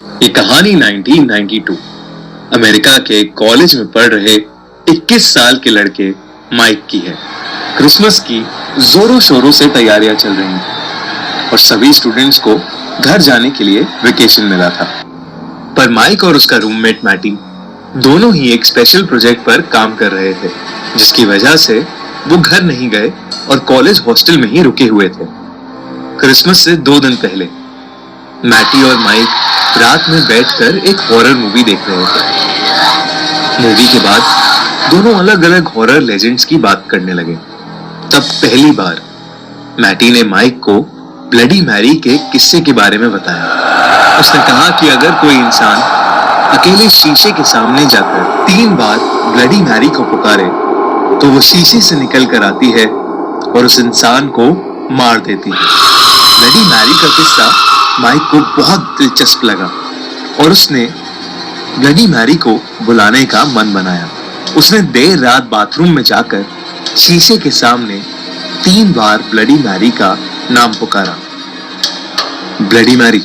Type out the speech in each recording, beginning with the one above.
ये कहानी 1992 अमेरिका के कॉलेज में पढ़ रहे 21 साल के लड़के माइक की है। क्रिसमस की जोरों शोरों से तैयारियां चल रही हैं और सभी स्टूडेंट्स को घर जाने के लिए वेकेशन मिला था। पर माइक और उसका रूममेट मैटी दोनों ही एक स्पेशल प्रोजेक्ट पर काम कर रहे थे, जिसकी वजह से वो घर नहीं गए और कॉलेज हॉस्टल में ही रुके हुए थे। क्रिसमस से 2 दिन पहले मैटी और माइक रात में बैठकर एक हॉरर मूवी देख रहे थे। मूवी के बाद दोनों अलग अलग हॉरर लेजेंड्स की बात करने लगे। तब पहली बार मैटी ने माइक को ब्लडी मैरी के किस्से के बारे में बताया। उसने कहा कि अगर कोई इंसान अकेले शीशे के सामने जाकर 3 बार ब्लडी मैरी को पुकारे तो वो शीशे से निकल कर आती है और उस इंसान को मार देती है। ब्लडी मैरी का किस्सा माइक को बहुत दिलचस्प लगा और उसने ब्लडी मैरी को बुलाने का मन बनाया। उसने देर रात बाथरूम में जाकर शीशे के सामने 3 बार ब्लडी मैरी का नाम पुकारा। Bloody Mary,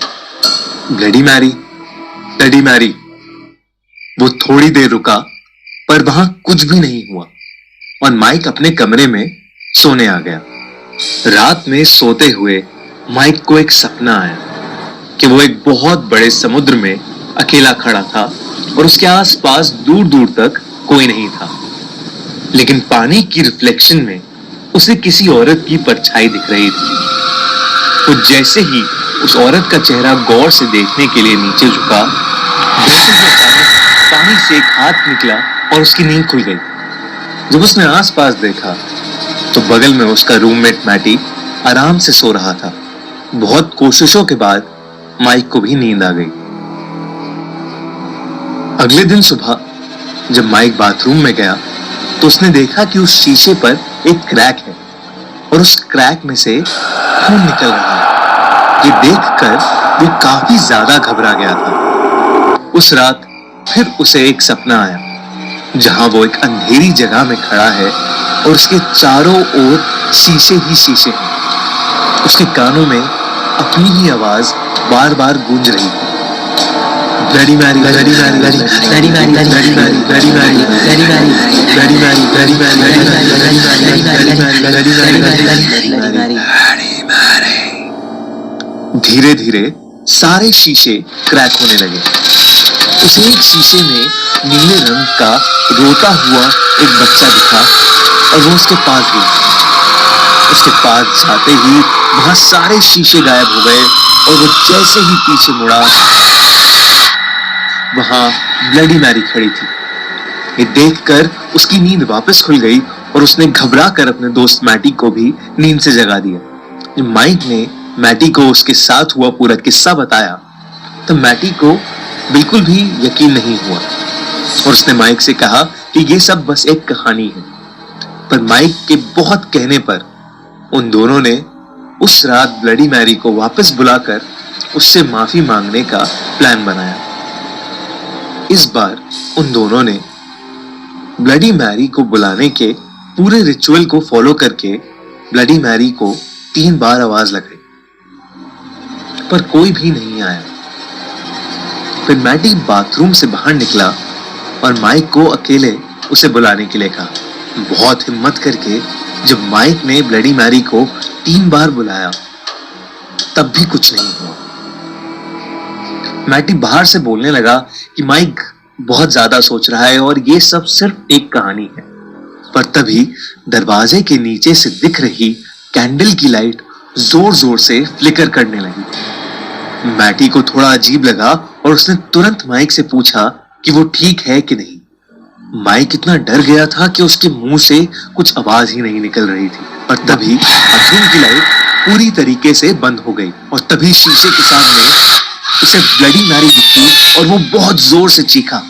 bloody Mary, bloody Mary. वो थोड़ी देर रुका पर वहां कुछ भी नहीं हुआ और माइक अपने कमरे में सोने आ गया। रात में सोते हुए माइक को एक सपना आया कि वो एक बहुत बड़े समुद्र में अकेला खड़ा था और उसके आसपास दूर दूर तक कोई नहीं था, लेकिन पानी की रिफ्लेक्शन में उसे किसी औरत की परछाई दिख रही थी। वो जैसे ही उस औरत का चेहरा गौर से देखने के लिए नीचे झुका, वैसे ही अचानक पानी से एक हाथ निकला और उसकी नींद खुल गई। जब उसने आसपास देखा तो बगल में उसका रूममेट मैटी आराम से सो रहा था। बहुत कोशिशों के बाद माइक को भी नींद आ गई। अगले दिन सुबह जब माइक बाथरूम में गया तो उसने देखा कि उस शीशे पर एक क्रैक है और उस क्रैक में से खून निकल रहा है। ये देखकर वो काफी ज्यादा घबरा गया था। उस रात फिर उसे एक सपना आया जहां वो एक अंधेरी जगह में खड़ा है और उसके चारों ओर शीशे ही शीशे हैं। उसके कानों में अपनी ही आवाज बार बार गूंज रही थी। Bloody Mary, bloody Mary, bloody Mary, bloody Mary, bloody Mary, bloody Mary, bloody Mary, bloody Mary, bloody Mary, bloody Mary, bloody Mary. धीरे धीरे सारे शीशे क्रैक होने लगे। उस एक शीशे में नीले रंग का रोता हुआ एक बच्चा दिखा और वो उसके पास गया। उसके पास जाते ही वहां सारे शीशे गायब हो गए और वो जैसे ही पीछे मुड़ा, वहां ब्लडी मैरी खड़ी थी। ये देखकर उसकी नींद वापस खुल गई और उसने घबरा कर अपने दोस्त मैटी को भी नींद से जगा दिया। जब माइक ने मैटी को उसके साथ हुआ पूरा किस्सा बताया तो मैटी को बिल्कुल भी यकीन नहीं हुआ और उसने माइक से कहा कि ये सब बस एक कहानी है। पर माइक के बहुत कहने पर उन दोनों ने उस रात ब्लडी मैरी को वापस बुलाकर उससे माफी मांगने का प्लान बनाया। इस बार उन दोनों ने ब्लडी मैरी को बुलाने के पूरे रिचुअल को फॉलो करके ब्लडी मैरी को 3 बार आवाज लगाई, पर कोई भी नहीं आया। फिर मैटी बाथरूम से बाहर निकला और माइक को अकेले उसे बुलाने के लिए कहा। बहुत हिम्मत करके जब माइक ने ब्लडी मैरी को 3 बार बुलाया तब भी कुछ नहीं हुआ। मैटी बाहर से बोलने लगा कि माइक बहुत ज्यादा सोच रहा है और ये सब सिर्फ एक कहानी है। पर तभी दरवाजे के नीचे से दिख रही कैंडल की लाइट जोर जोर से फ्लिकर करने लगी। मैटी को थोड़ा अजीब लगा और उसने तुरंत माइक से पूछा कि वो ठीक है कि नहीं। माइक इतना डर गया था कि उसके मुंह से कुछ आवाज ही नहीं निकल रही थी। और तभी बाथरूम की लाइट पूरी तरीके से बंद हो गई और तभी शीशे के सामने उसे ब्लडी मैरी दिखी और वो बहुत जोर से चीखा।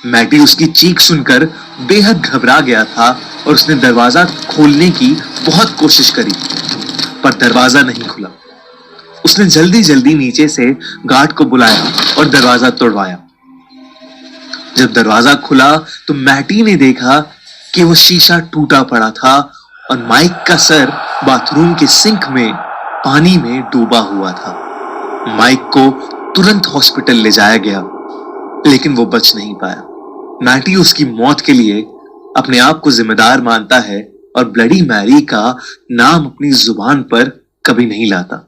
मैटी उसकी चीख सुनकर बेहद घबरा गया था और उसने दरवाजा खोलने की बहुत कोशिश करी, पर दरवाजा नहीं खुला। उसने जल्दी जल्दी नीचे से गार्ड को बुलाया और दरवाजा तोड़वाया। जब दरवाजा खुला तो मैटी ने देखा कि वो शीशा टूटा पड़ा था और माइक का सर बाथरूम के सिंक में पानी में डूबा हुआ था। माइक को तुरंत हॉस्पिटल ले जाया गया, लेकिन वो बच नहीं पाया। मैटी उसकी मौत के लिए अपने आप को जिम्मेदार मानता है और ब्लडी मैरी का नाम अपनी जुबान पर कभी नहीं लाता।